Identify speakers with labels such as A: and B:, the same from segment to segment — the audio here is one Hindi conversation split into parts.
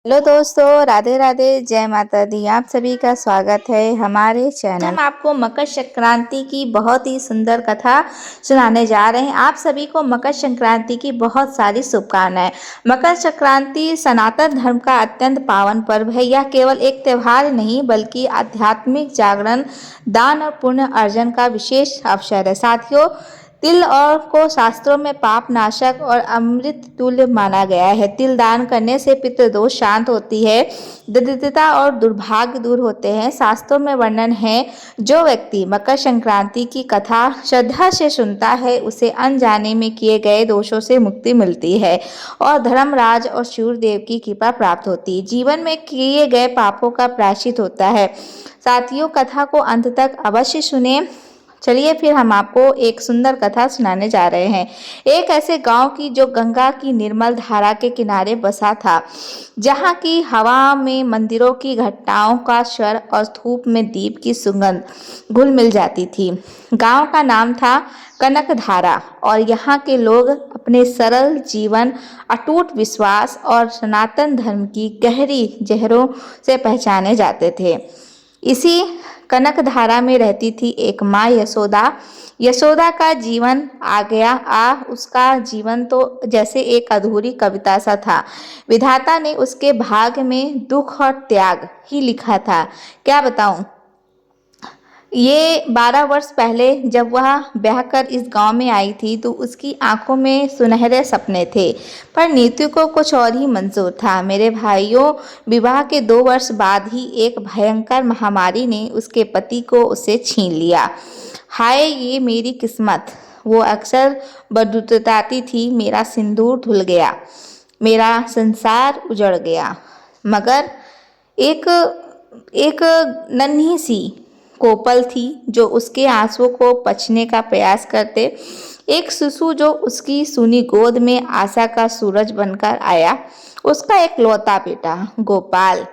A: हेलो दोस्तों, राधे राधे, जय माता दी। आप सभी का स्वागत है हमारे चैनल। हम आपको मकर संक्रांति की बहुत ही सुंदर कथा सुनाने जा रहे हैं। आप सभी को मकर संक्रांति की बहुत सारी शुभकामनाएं। मकर संक्रांति सनातन धर्म का अत्यंत पावन पर्व है। यह केवल एक त्योहार नहीं बल्कि आध्यात्मिक जागरण, दान और पुण्य अर्जन का विशेष अवसर है। साथियों, तिल और को शास्त्रों में पाप नाशक और अमृत तुल्य माना गया है। तिल दान करने से पितृदोष शांत होती है, दरिद्रता और दुर्भाग्य दूर होते हैं। शास्त्रों में वर्णन है, जो व्यक्ति मकर संक्रांति की कथा श्रद्धा से सुनता है उसे अनजाने में किए गए दोषों से मुक्ति मिलती है और धर्मराज और सूर्यदेव की कृपा प्राप्त होती है। जीवन में किए गए पापों का प्रायश्चित होता है। साथियों, कथा को अंत तक अवश्य सुने। चलिए फिर हम आपको एक सुंदर कथा सुनाने जा रहे हैं। एक ऐसे गांव की जो गंगा की निर्मल धारा के किनारे बसा था, जहां की हवा में मंदिरों की घंटाओं का स्वर और धूप में दीप की सुगंध घुल मिल जाती थी। गांव का नाम था कनकधारा और यहाँ के लोग अपने सरल जीवन, अटूट विश्वास और सनातन धर्म की गहरी जहरों से पहचाने जाते थे। इसी कनकधारा में रहती थी एक माँ यशोदा। यशोदा का जीवन उसका जीवन तो जैसे एक अधूरी कविता सा था। विधाता ने उसके भाग्य में दुख और त्याग ही लिखा था। क्या बताऊं, ये 12 वर्ष पहले जब वह ब्याह कर इस गांव में आई थी तो उसकी आंखों में सुनहरे सपने थे, पर नीतू को कुछ और ही मंजूर था। मेरे भाइयों, विवाह के 2 वर्ष बाद ही एक भयंकर महामारी ने उसके पति को उससे छीन लिया। हाय ये मेरी किस्मत, वो अक्सर बड़बड़ाती थी। मेरा सिंदूर धुल गया, मेरा संसार उजड़ गया। मगर एक एक नन्ही सी कोपल थी जो उसके आंसुओं को पचने का प्रयास करते। एक शिशु जो उसकी सूनी गोद में आशा का सूरज बनकर आया। उसका एक लौता बेटा गोपाल।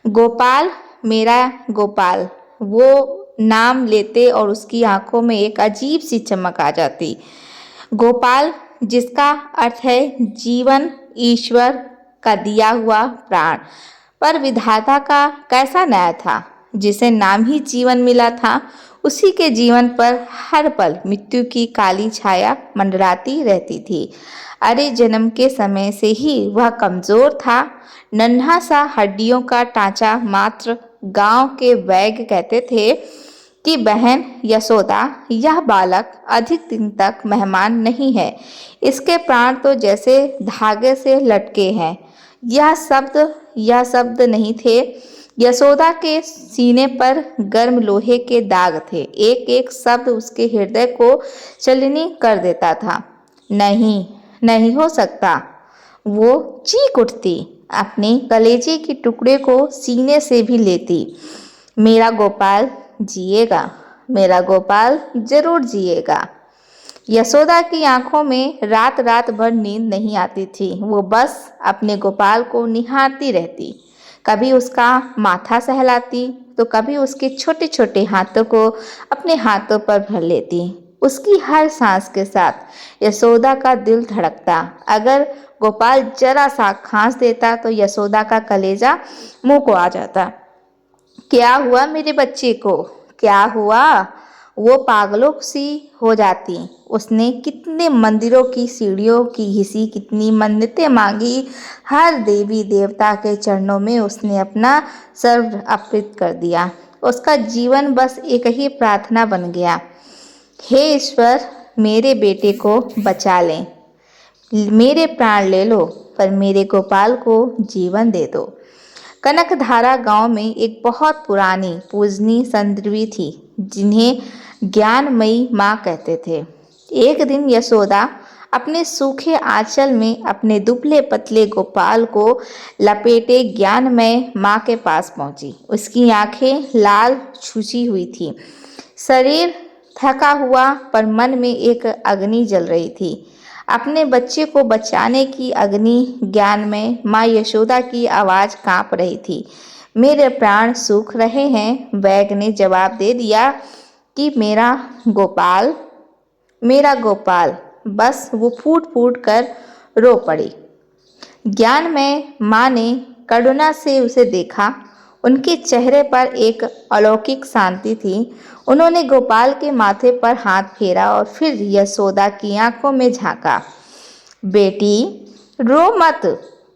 A: गोपाल, मेरा गोपाल, वो नाम लेते और उसकी आंखों में एक अजीब सी चमक आ जाती। गोपाल, जिसका अर्थ है जीवन, ईश्वर का दिया हुआ प्राण। पर विधाता का कैसा न्याय था, जिसे नाम ही जीवन मिला था, उसी के जीवन पर हर पल मृत्यु की काली छाया मंडराती रहती थी। अरे जन्म के समय से ही वह कमजोर था, नन्हा सा हड्डियों का टांचा मात्र। गांव के वैद्य कहते थे कि बहन यशोदा, यह बालक अधिक दिन तक मेहमान नहीं है, इसके प्राण तो जैसे धागे से लटके हैं। यह शब्द नहीं थे, यशोदा के सीने पर गर्म लोहे के दाग थे। एक एक शब्द उसके हृदय को चलनी कर देता था। नहीं, नहीं हो सकता। वो चीख उठती, अपने कलेजे के टुकड़े को सीने से भी लेती। मेरा गोपाल जिएगा, मेरा गोपाल जरूर जिएगा। यशोदा की आंखों में रात रात भर नींद नहीं आती थी। वो बस अपने गोपाल को निहारती रहती। कभी उसका माथा सहलाती तो कभी उसके छोटे छोटे हाथों को अपने हाथों पर भर लेती। उसकी हर सांस के साथ यशोदा का दिल धड़कता। अगर गोपाल जरा सा खांस देता तो यशोदा का कलेजा मुंह को आ जाता। क्या हुआ मेरे बच्चे को, क्या हुआ? वो पागलों सी हो जाती। उसने कितने मंदिरों की सीढ़ियों की घिसी, कितनी मन्नतें मांगी। हर देवी देवता के चरणों में उसने अपना सर्व अर्पित कर दिया। उसका जीवन बस एक ही प्रार्थना बन गया, हे ईश्वर, मेरे बेटे को बचा लें। मेरे प्राण ले लो, पर मेरे गोपाल को जीवन दे दो। कनकधारा गांव में एक बहुत पुरानी पूजनी संतदेवी थी, जिन्हें ज्ञानमयी माँ कहते थे। एक दिन यशोदा अपने सूखे आंचल में अपने दुबले पतले गोपाल को लपेटे ज्ञानमय माँ के पास पहुंची। उसकी आंखें लाल छुची हुई थी, शरीर थका हुआ, पर मन में एक अग्नि जल रही थी। अपने बच्चे को बचाने की अग्नि ज्ञान में माँ यशोदा की आवाज़ कांप रही थी। मेरे प्राण सूख रहे हैं। वैद्य ने जवाब दे दिया कि मेरा गोपाल, मेरा गोपाल। बस वो फूट फूट कर रो पड़ी। ज्ञान में माँ ने करुणा से उसे देखा। उनके चेहरे पर एक अलौकिक शांति थी। उन्होंने गोपाल के माथे पर हाथ फेरा और फिर यशोदा की आंखों में झांका। बेटी, रो मत।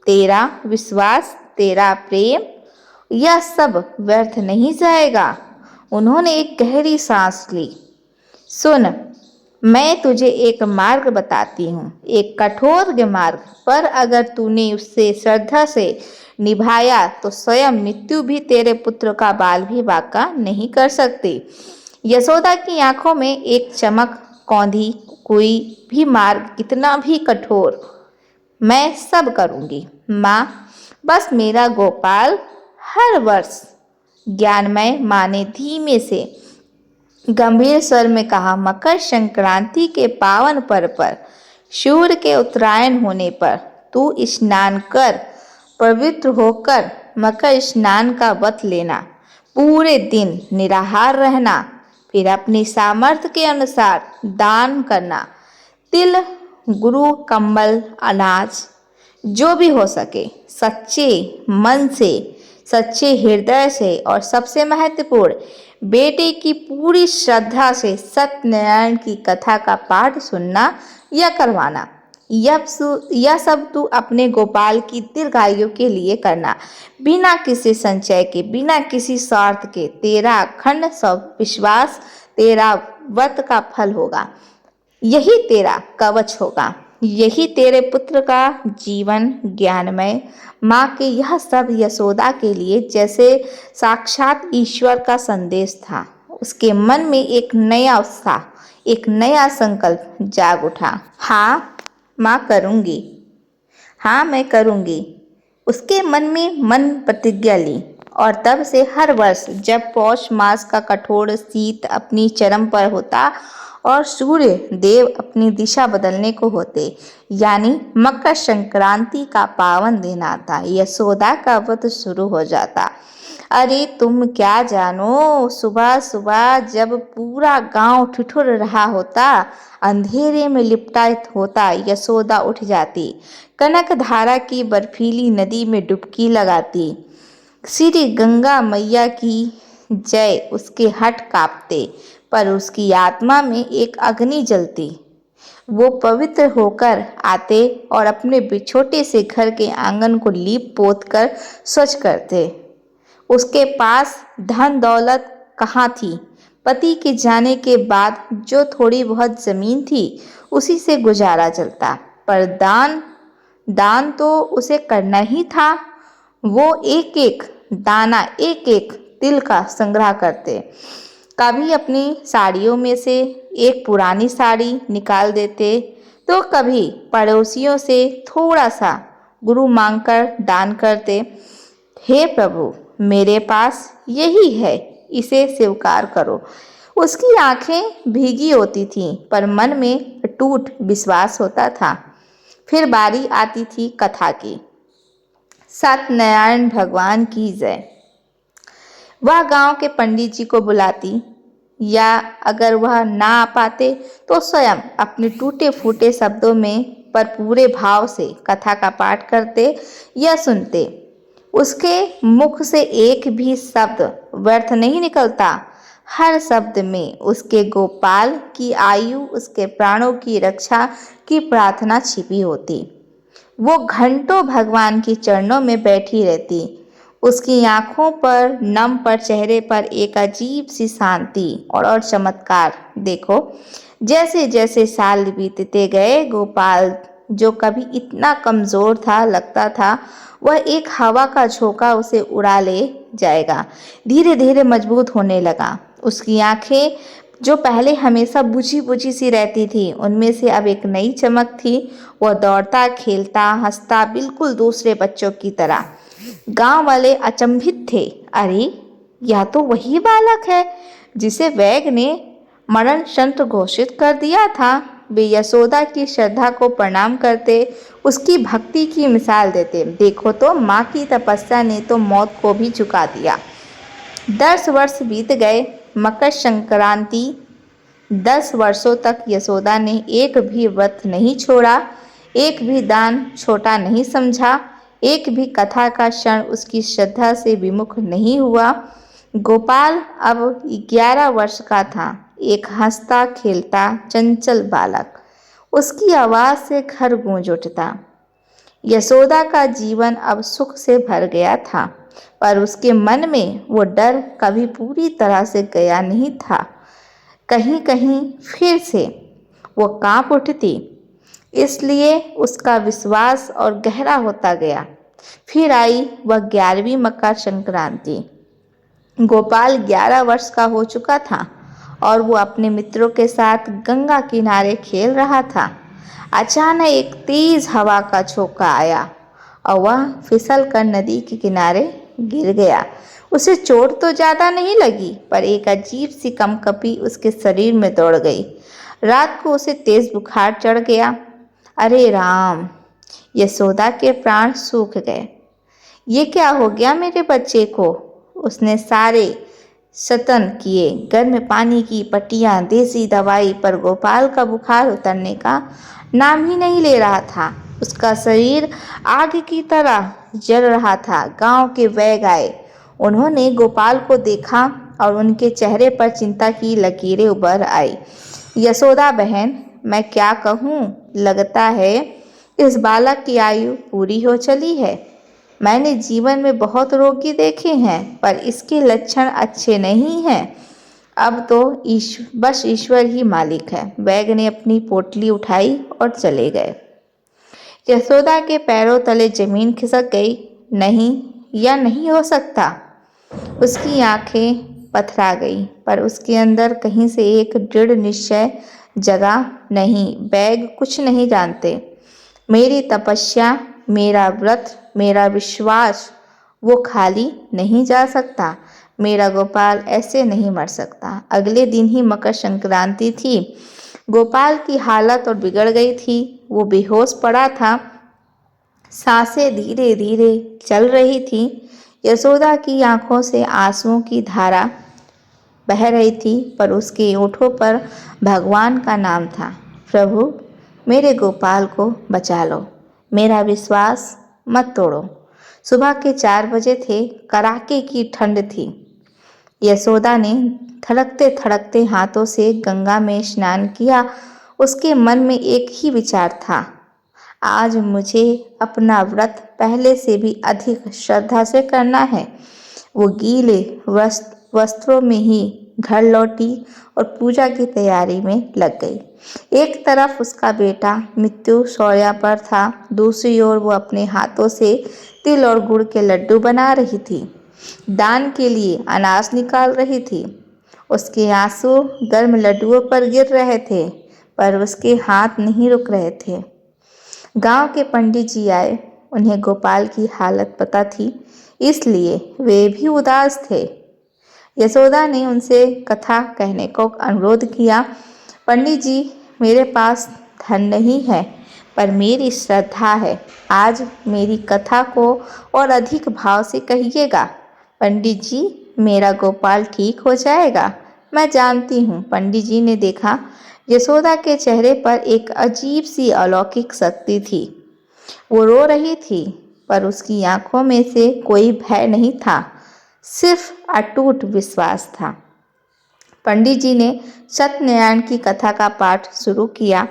A: तेरा विश्वास, तेरा प्रेम, यह सब व्यर्थ नहीं जाएगा। उन्होंने एक गहरी सांस ली। सुन, मैं तुझे एक मार्ग बताती हूँ, एक कठोर मार्ग, पर अगर तूने उससे श्रद्धा से निभाया तो स्वयं मृत्यु भी तेरे पुत्र का बाल भी बांका नहीं कर सकती। यशोदा की आंखों में एक चमक कौंधी। कोई भी मार्ग कितना भी कठोर, मैं सब करूंगी माँ, बस मेरा गोपाल हर वर्ष। ज्ञानमय माँ ने धीमे से गंभीर स्वर में कहा, मकर संक्रांति के पावन पर्व पर, सूर्य के उत्तरायण होने पर तू स्नान कर, पवित्र होकर मकर स्नान का व्रत लेना, पूरे दिन निराहार रहना, फिर अपनी सामर्थ्य के अनुसार दान करना, तिल, गुरु, कंबल, अनाज, जो भी हो सके, सच्चे मन से, सच्चे हृदय से, और सबसे महत्वपूर्ण, बेटे की पूरी श्रद्धा से सत्यनारायण की कथा का पाठ सुनना या करवाना। यह सब तू अपने गोपाल की दीर्घायु के लिए करना, बिना किसी संचय के, बिना किसी स्वार्थ के। तेरा अखंड सब विश्वास तेरा व्रत का फल होगा, यही तेरा कवच होगा, यही तेरे पुत्र का जीवन। ज्ञानमय माँ के यह सब यशोदा के लिए जैसे साक्षात ईश्वर का संदेश था। उसके मन में एक नया उत्साह, एक नया संकल्प जाग उठा। हाँ माँ, करूँगी, हाँ मैं करूँगी। उसके मन में मन प्रतिज्ञा ली, और तब से हर वर्ष जब पौष मास का कठोर शीत अपनी चरम पर होता और सूर्य देव अपनी दिशा बदलने को होते, यानी मकर संक्रांति का पावन दिन आता, यशोदा का व्रत शुरू हो जाता। अरे तुम क्या जानो, सुबह सुबह जब पूरा गांव ठिठुर रहा होता, अंधेरे में लिपटा होता, यशोदा उठ जाती, कनक धारा की बर्फीली नदी में डुबकी लगाती, श्री गंगा मैया की जय उसके हट कांपते, पर उसकी आत्मा में एक अग्नि जलती। वो पवित्र होकर आते और अपने छोटे से घर के आंगन को लीप पोत कर स्वच्छ करते। उसके पास धन दौलत कहाँ थी? पति के जाने के बाद जो थोड़ी बहुत जमीन थी उसी से गुजारा चलता, पर दान तो उसे करना ही था। वो एक एक दाना, एक एक तिल का संग्रह करते। कभी अपनी साड़ियों में से एक पुरानी साड़ी निकाल देते, तो कभी पड़ोसियों से थोड़ा सा गुरु मांगकर दान करते। हे प्रभु, मेरे पास यही है, इसे स्वीकार करो। उसकी आंखें भीगी होती थीं, पर मन में अटूट विश्वास होता था। फिर बारी आती थी कथा की। सत्यनारायण भगवान की जय। वह गांव के पंडित जी को बुलाती, या अगर वह ना आ पाते तो स्वयं अपने टूटे फूटे शब्दों में पर पूरे भाव से कथा का पाठ करते या सुनते। उसके मुख से एक भी शब्द व्यर्थ नहीं निकलता। हर शब्द में उसके गोपाल की आयु, उसके प्राणों की रक्षा की प्रार्थना छिपी होती। वो घंटों भगवान के चरणों में बैठी रहती। उसकी आंखों पर, नम पर चेहरे पर एक अजीब सी शांति और चमत्कार। देखो, जैसे जैसे साल बीतते गए, गोपाल जो कभी इतना कमजोर था, लगता था वह एक हवा का झोंका उसे उड़ा ले जाएगा, धीरे धीरे मजबूत होने लगा। उसकी आंखें जो पहले हमेशा बुझी बुझी सी रहती थी, उनमें से अब एक नई चमक थी। वह दौड़ता, खेलता, हंसता, बिल्कुल दूसरे बच्चों की तरह। गांव वाले अचंभित थे। अरे, यह तो वही बालक है जिसे वैग ने मरण शंत्र घोषित कर दिया था। वे यशोदा की श्रद्धा को प्रणाम करते, उसकी भक्ति की मिसाल देते। देखो तो, माँ की तपस्या ने तो मौत को भी झुका दिया। 10 वर्ष बीत गए। मकर संक्रांति 10 वर्षों तक यशोदा ने एक भी व्रत नहीं छोड़ा, एक भी दान छोटा नहीं समझा, एक भी कथा का क्षण उसकी श्रद्धा से विमुख नहीं हुआ। गोपाल अब 11 वर्ष का था, एक हंसता खेलता चंचल बालक। उसकी आवाज से घर गूंज उठता। यशोदा का जीवन अब सुख से भर गया था, पर उसके मन में वो डर कभी पूरी तरह से गया नहीं था। कहीं कहीं फिर से वो कांप उठती, इसलिए उसका विश्वास और गहरा होता गया। फिर आई वह 11वीं मकर संक्रांति। गोपाल 11 वर्ष का हो चुका था और वो अपने मित्रों के साथ गंगा किनारे खेल रहा था। अचानक एक तेज हवा का झोंका आया और वह फिसल कर नदी के किनारे गिर गया। उसे चोट तो ज्यादा नहीं लगी, पर एक अजीब सी कंपकपी उसके शरीर में दौड़ गई। रात को उसे तेज बुखार चढ़ गया। अरे राम, यशोदा के प्राण सूख गए। ये क्या हो गया मेरे बच्चे को? उसने सारे सतन किए, गर्म पानी की पट्टियां, देसी दवाई, पर गोपाल का बुखार उतरने का नाम ही नहीं ले रहा था। उसका शरीर आग की तरह जल रहा था। गांव के वैद्य आए। उन्होंने गोपाल को देखा और उनके चेहरे पर चिंता की लकीरें उभर आई। यशोदा बहन, मैं क्या कहूँ, लगता है इस बालक की आयु पूरी हो चली है। मैंने जीवन में बहुत रोगी देखे हैं, पर इसके लक्षण अच्छे नहीं हैं। अब तो बस ईश्वर ही मालिक है। वैद्य ने अपनी पोटली उठाई और चले गए। यशोदा के पैरों तले जमीन खिसक गई। नहीं, यह नहीं हो सकता। उसकी आंखें पथरा गई, पर उसके अंदर कहीं से एक दृढ़ निश्चय जगा। नहीं, वैद्य कुछ नहीं जानते। मेरी तपस्या, मेरा व्रत, मेरा विश्वास, वो खाली नहीं जा सकता। मेरा गोपाल ऐसे नहीं मर सकता। अगले दिन ही मकर संक्रांति थी। गोपाल की हालत और बिगड़ गई थी। वो बेहोश पड़ा था, सांसें धीरे धीरे चल रही थी। यशोदा की आंखों से आंसुओं की धारा बह रही थी, पर उसके होठों पर भगवान का नाम था। प्रभु, मेरे गोपाल को बचा लो, मेरा विश्वास मत तोड़ो। सुबह के 4 बजे थे। कड़ाके की ठंड थी। यशोदा ने धड़कते धड़कते हाथों से गंगा में स्नान किया। उसके मन में एक ही विचार था, आज मुझे अपना व्रत पहले से भी अधिक श्रद्धा से करना है। वो गीले वस्त्रों में ही घर लौटी और पूजा की तैयारी में लग गई। एक तरफ उसका बेटा मृत्यु शौर्य पर था, दूसरी ओर वो अपने हाथों से तिल और गुड़ के लड्डू बना रही थी, दान के लिए अनाज निकाल रही थी। उसके आंसू गर्म लड्डुओं पर गिर रहे थे, पर उसके हाथ नहीं रुक रहे थे। गांव के पंडित जी आए। उन्हें गोपाल की हालत पता थी, इसलिए वे भी उदास थे। यशोदा ने उनसे कथा कहने को अनुरोध किया। पंडित जी, मेरे पास धन नहीं है, पर मेरी श्रद्धा है। आज मेरी कथा को और अधिक भाव से कहिएगा। पंडित जी, मेरा गोपाल ठीक हो जाएगा, मैं जानती हूँ। पंडित जी ने देखा, यशोदा के चेहरे पर एक अजीब सी अलौकिक शक्ति थी। वो रो रही थी, पर उसकी आंखों में से कोई भय नहीं था, सिर्फ अटूट विश्वास था। पंडित जी ने सत्यनारायण की कथा का पाठ शुरू किया।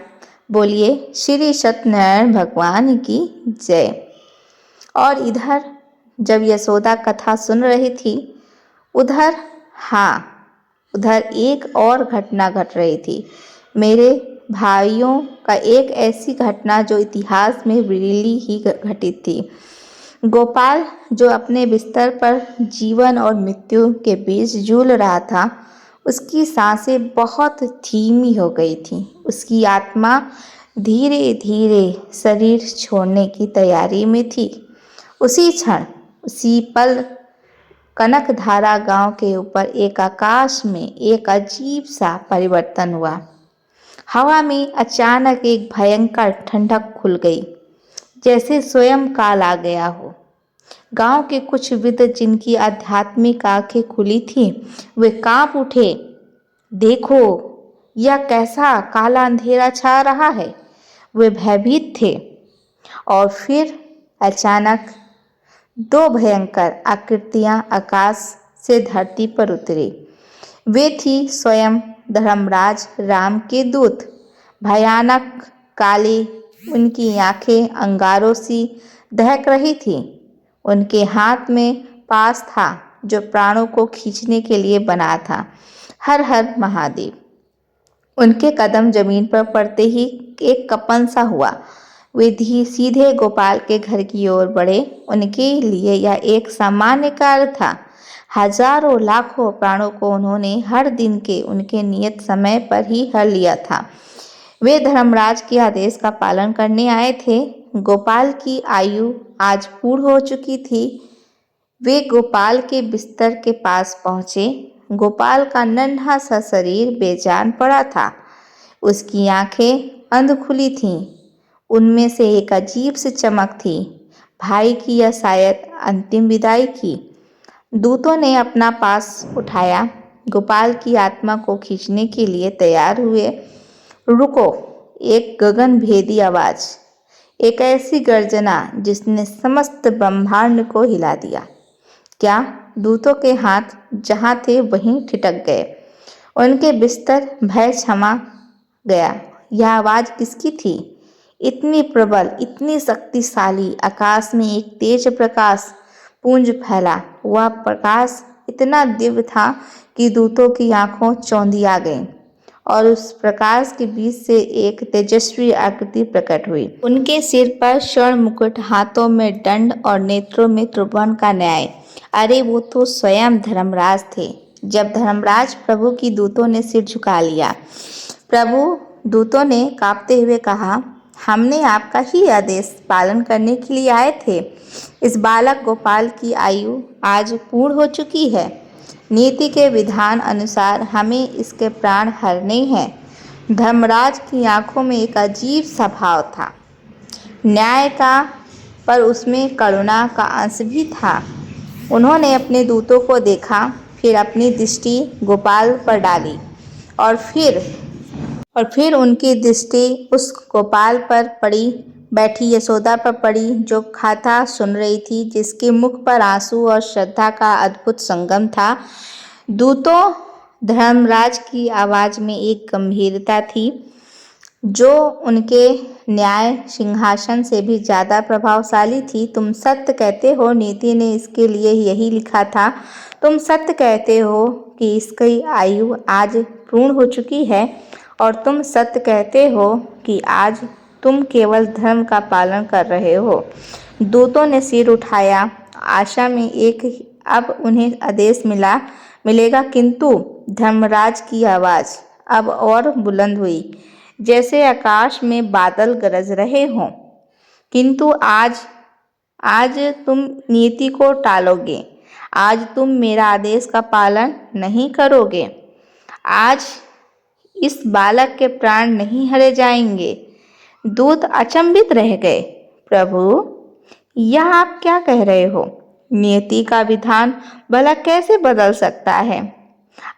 A: बोलिए श्री सत्यनारायण भगवान की जय। और इधर जब यशोदा कथा सुन रही थी, उधर एक और घटना घट रही थी। मेरे भाइयों का एक ऐसी घटना जो इतिहास में विरली ही घटित थी। गोपाल जो अपने बिस्तर पर जीवन और मृत्यु के बीच जूझ रहा था, उसकी सांसें बहुत धीमी हो गई थी। उसकी आत्मा धीरे धीरे शरीर छोड़ने की तैयारी में थी। उसी क्षण, उसी पल कनकधारा गांव के ऊपर एक आकाश में एक अजीब सा परिवर्तन हुआ। हवा में अचानक एक भयंकर ठंडक खुल गई, जैसे स्वयं काल आ गया हो। गांव के कुछ वृद्ध जिनकी आध्यात्मिक आंखें खुली थी, वे कांप उठे। देखो, यह कैसा काला अंधेरा छा रहा है। वे भयभीत थे। और फिर अचानक दो भयंकर आकृतियां आकाश से धरती पर उतरी। वे थी स्वयं धर्मराज राम के दूत। भयानक काली उनकी आंखें अंगारों सी दहक रही थीं। उनके हाथ में पास था जो प्राणों को खींचने के लिए बना था। हर हर महादेव। उनके कदम जमीन पर पड़ते ही एक कंपन सा हुआ। वे सीधे गोपाल के घर की ओर बढ़े। उनके लिए यह एक सामान्य कार्य था। हजारों लाखों प्राणों को उन्होंने हर दिन के उनके नियत समय पर ही हर लिया था। वे धर्मराज के आदेश का पालन करने आए थे। गोपाल की आयु आज पूर्ण हो चुकी थी। वे गोपाल के बिस्तर के पास पहुंचे। गोपाल का नन्हा सा शरीर बेजान पड़ा था। उसकी आंखें अंध खुली थीं। उनमें से एक अजीब सी चमक थी। भाई की यह शायद अंतिम विदाई की। दूतों ने अपना पास उठाया, गोपाल की आत्मा को खींचने के लिए तैयार हुए। रुको! एक गगन भेदी आवाज, एक ऐसी गर्जना जिसने समस्त ब्रह्मांड को हिला दिया। क्या? दूतों के हाथ जहां थे वहीं ठिठक गए। उनके बिस्तर भय क्षमा गया। यह आवाज किसकी थी? इतनी प्रबल, इतनी शक्तिशाली। आकाश में एक तेज प्रकाश पुंज फैला। वह प्रकाश इतना दिव्य था कि दूतों की आंखों चौंधी आ गईं और उस प्रकाश के बीच से एक तेजस्वी आकृति प्रकट हुई। उनके सिर पर स्वर्ण मुकुट, हाथों में दंड और नेत्रों में त्रिभुवन का न्याय। अरे वो तो स्वयं धर्मराज थे। जब धर्मराज प्रभु की दूतों ने सिर झुका लिया। प्रभु, दूतों ने कांपते हुए कहा, हमने आपका ही आदेश पालन करने के लिए आए थे। इस बालक गोपाल की आयु आज पूर्ण हो चुकी है। नीति के विधान अनुसार हमें इसके प्राण हरने हैं। धर्मराज की आंखों में एक अजीब सा भाव था, न्याय का, पर उसमें करुणा का अंश भी था। उन्होंने अपने दूतों को देखा, फिर अपनी दृष्टि गोपाल पर डाली और फिर उनकी दृष्टि उस गोपाल पर पड़ी, बैठी यशोदा पर पड़ी, जो कथा सुन रही थी, जिसके मुख पर आंसू और श्रद्धा का अद्भुत संगम था। दूतों, धर्मराज की आवाज में एक गंभीरता थी जो उनके न्याय सिंहासन से भी ज्यादा प्रभावशाली थी। तुम सत्य कहते हो, नीति ने इसके लिए यही लिखा था। तुम सत्य कहते हो कि इसकी आयु आज पूर्ण हो चुकी है, और तुम सत्य कहते हो कि आज तुम केवल धर्म का पालन कर रहे हो। दूतों ने सिर उठाया, आशा में एक अब उन्हें आदेश मिलेगा, किंतु धर्मराज की आवाज अब और बुलंद हुई, जैसे आकाश में बादल गरज रहे हों। किंतु आज तुम नीति को टालोगे। आज तुम मेरा आदेश का पालन नहीं करोगे। आज इस बालक के प्राण नहीं हरे जाएंगे। दूत अचंभित रह गए। प्रभु, यह आप क्या कह रहे हो? नियति का विधान भला कैसे बदल सकता है?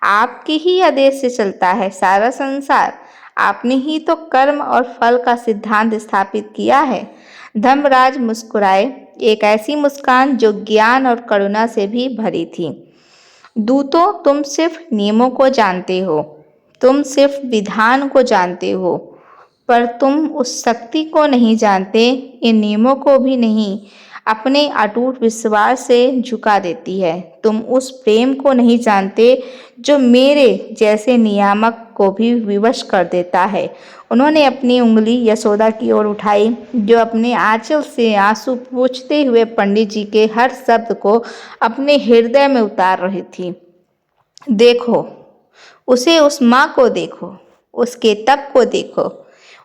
A: आपके ही आदेश से चलता है सारा संसार। आपने ही तो कर्म और फल का सिद्धांत स्थापित किया है। धर्मराज मुस्कुराए, एक ऐसी मुस्कान जो ज्ञान और करुणा से भी भरी थी। दूतों, तुम सिर्फ नियमों को जानते हो, तुम सिर्फ विधान को जानते हो, पर तुम उस शक्ति को नहीं जानते, इन नियमों को भी नहीं, अपने अटूट विश्वास से झुका देती है। तुम उस प्रेम को नहीं जानते जो मेरे जैसे नियामक को भी विवश कर देता है। उन्होंने अपनी उंगली यशोदा की ओर उठाई, जो अपने आंचल से आंसू पोंछते हुए पंडित जी के हर शब्द को अपने हृदय में उतार रही थी। देखो उसे, उस माँ को देखो, उसके तप को देखो,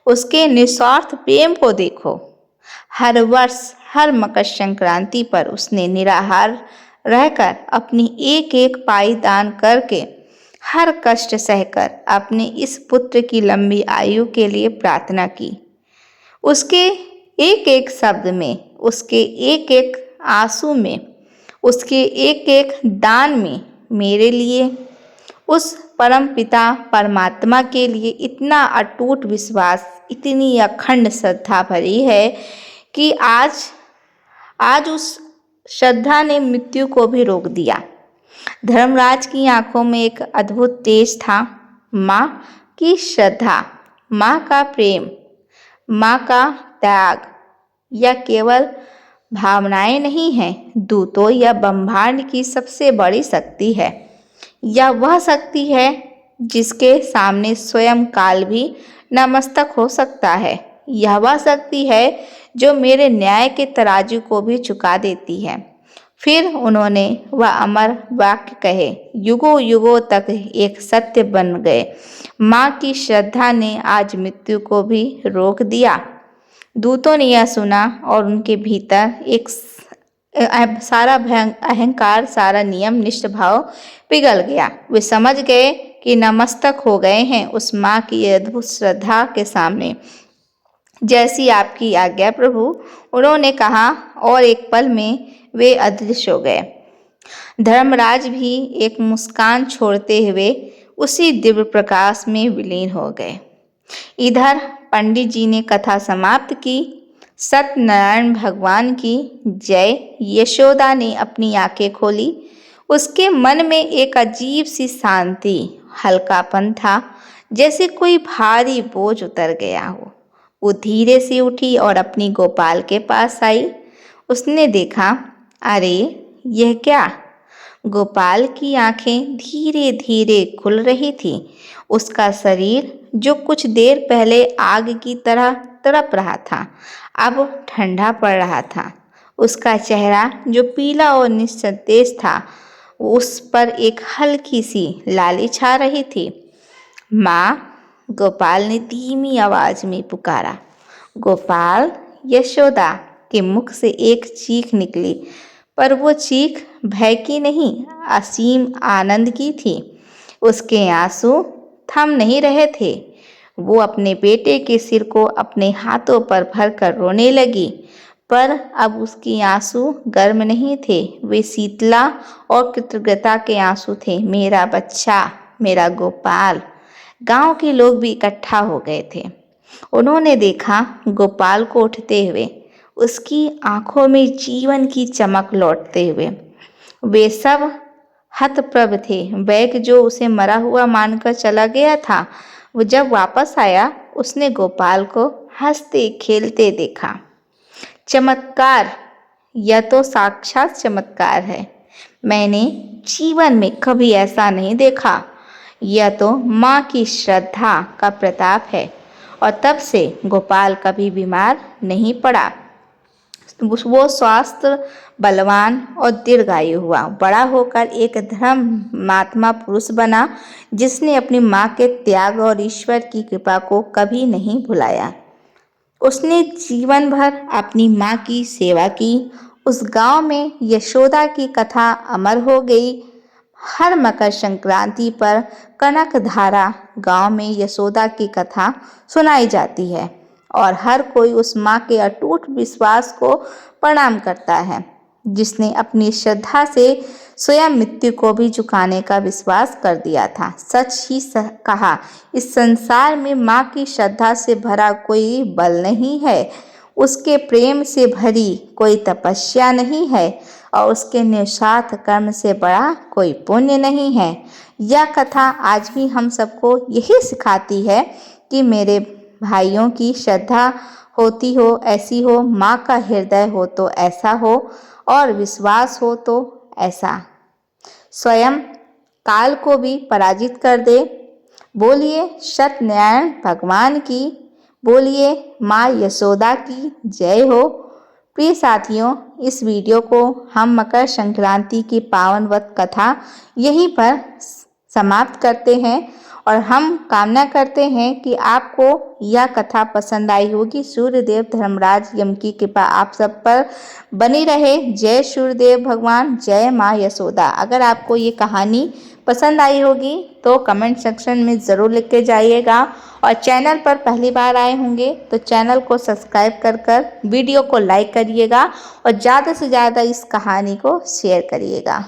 A: उसके निस्वार्थ प्रेम को देखो। हर वर्ष हर मकर संक्रांति पर उसने निराहार रहकर अपनी एक एक पाई दान करके, हर कष्ट सहकर अपने इस पुत्र की लंबी आयु के लिए प्रार्थना की। उसके एक एक शब्द में, उसके एक एक आंसू में, उसके एक एक दान में मेरे लिए, उस परम पिता परमात्मा के लिए इतना अटूट विश्वास, इतनी अखंड श्रद्धा भरी है कि आज आज उस श्रद्धा ने मृत्यु को भी रोक दिया। धर्मराज की आंखों में एक अद्भुत तेज था। माँ की श्रद्धा, माँ का प्रेम, माँ का त्याग यह केवल भावनाएं नहीं हैं, दूतों या ब्रह्मांड की सबसे बड़ी शक्ति है। यह वह शक्ति है जिसके सामने स्वयं काल भी नतमस्तक हो सकता है। यह वह शक्ति है जो मेरे न्याय के तराजू को भी झुका देती है। फिर उन्होंने वह अमर वाक्य कहे, युगों युगों तक एक सत्य बन गए। माँ की श्रद्धा ने आज मृत्यु को भी रोक दिया। दूतों ने यह सुना और उनके भीतर एक सारा अहंकार, सारा नियम निष्ठ भाव पिघल गया। वे समझ गए कि नतमस्तक हो गए हैं उस माँ की अद्भुत श्रद्धा के सामने। जैसी आपकी आज्ञा प्रभु, उन्होंने कहा, और एक पल में वे अदृश्य हो गए। धर्मराज भी एक मुस्कान छोड़ते हुए उसी दिव्य प्रकाश में विलीन हो गए। इधर पंडित जी ने कथा समाप्त की। सत्यनारायण भगवान की जय। यशोदा ने अपनी आंखें खोली। उसके मन में एक अजीब सी शांति, हल्कापन था, जैसे कोई भारी बोझ उतर गया हो। वो धीरे से उठी और अपनी गोपाल के पास आई। उसने देखा, अरे यह क्या? गोपाल की आंखें धीरे धीरे खुल रही थी। उसका शरीर, जो कुछ देर पहले आग की तरह तड़प रहा था, अब ठंडा पड़ रहा था। उसका चेहरा, जो पीला और निस्तेज था, उस पर एक हल्की सी लाली छा रही थी। माँ, गोपाल ने धीमी आवाज में पुकारा। गोपाल! यशोदा के मुख से एक चीख निकली, पर वो चीख भय की नहीं, असीम आनंद की थी। उसके आंसू थम नहीं रहे थे। वो अपने बेटे के सिर को अपने हाथों पर भरकर रोने लगी, पर अब उसके आंसू गर्म नहीं थे, वे शीतला और कृतज्ञता के आंसू थे। मेरा बच्चा, मेरा गोपाल। गांव के लोग भी इकट्ठा हो गए थे। उन्होंने देखा गोपाल को उठते हुए, उसकी आंखों में जीवन की चमक लौटते हुए। वे सब हतप्रभ थे। बैग जो उसे मरा हुआ मानकर चला गया था, वो जब वापस आया, उसने गोपाल को हंसते खेलते देखा। चमत्कार! यह तो साक्षात चमत्कार है। मैंने जीवन में कभी ऐसा नहीं देखा। यह तो माँ की श्रद्धा का प्रताप है। और तब से गोपाल कभी बीमार नहीं पड़ा। वो स्वस्थ, बलवान और दीर्घायु हुआ। बड़ा होकर एक धर्मात्मा पुरुष बना, जिसने अपनी माँ के त्याग और ईश्वर की कृपा को कभी नहीं भुलाया। उसने जीवन भर अपनी माँ की सेवा की। उस गांव में यशोदा की कथा अमर हो गई। हर मकर संक्रांति पर कनकधारा गांव में यशोदा की कथा सुनाई जाती है और हर कोई उस माँ के अटूट विश्वास को प्रणाम करता है, जिसने अपनी श्रद्धा से स्वयं मृत्यु को भी झुकाने का विश्वास कर दिया था। सच ही कहा, इस संसार में माँ की श्रद्धा से भरा कोई बल नहीं है, उसके प्रेम से भरी कोई तपस्या नहीं है और उसके निस्वार्थ कर्म से बड़ा कोई पुण्य नहीं है। यह कथा आज भी हम सबको यही सिखाती है कि मेरे भाइयों की श्रद्धा होती हो ऐसी हो, माँ का हृदय हो तो ऐसा हो और विश्वास हो तो ऐसा, स्वयं काल को भी पराजित कर दे। बोलिए सत्यनारायण भगवान की, बोलिए माँ यशोदा की जय हो। प्रिय साथियों, इस वीडियो को हम मकर संक्रांति की पावनवत कथा यहीं पर समाप्त करते हैं और हम कामना करते हैं कि आपको यह कथा पसंद आई होगी। सूर्यदेव धर्मराज यम की कृपा आप सब पर बनी रहे। जय सूर्यदेव भगवान, जय माँ यशोदा। अगर आपको ये कहानी पसंद आई होगी तो कमेंट सेक्शन में ज़रूर लिख के जाइएगा और चैनल पर पहली बार आए होंगे तो चैनल को सब्सक्राइब कर वीडियो को लाइक करिएगा और ज़्यादा से ज़्यादा इस कहानी को शेयर करिएगा।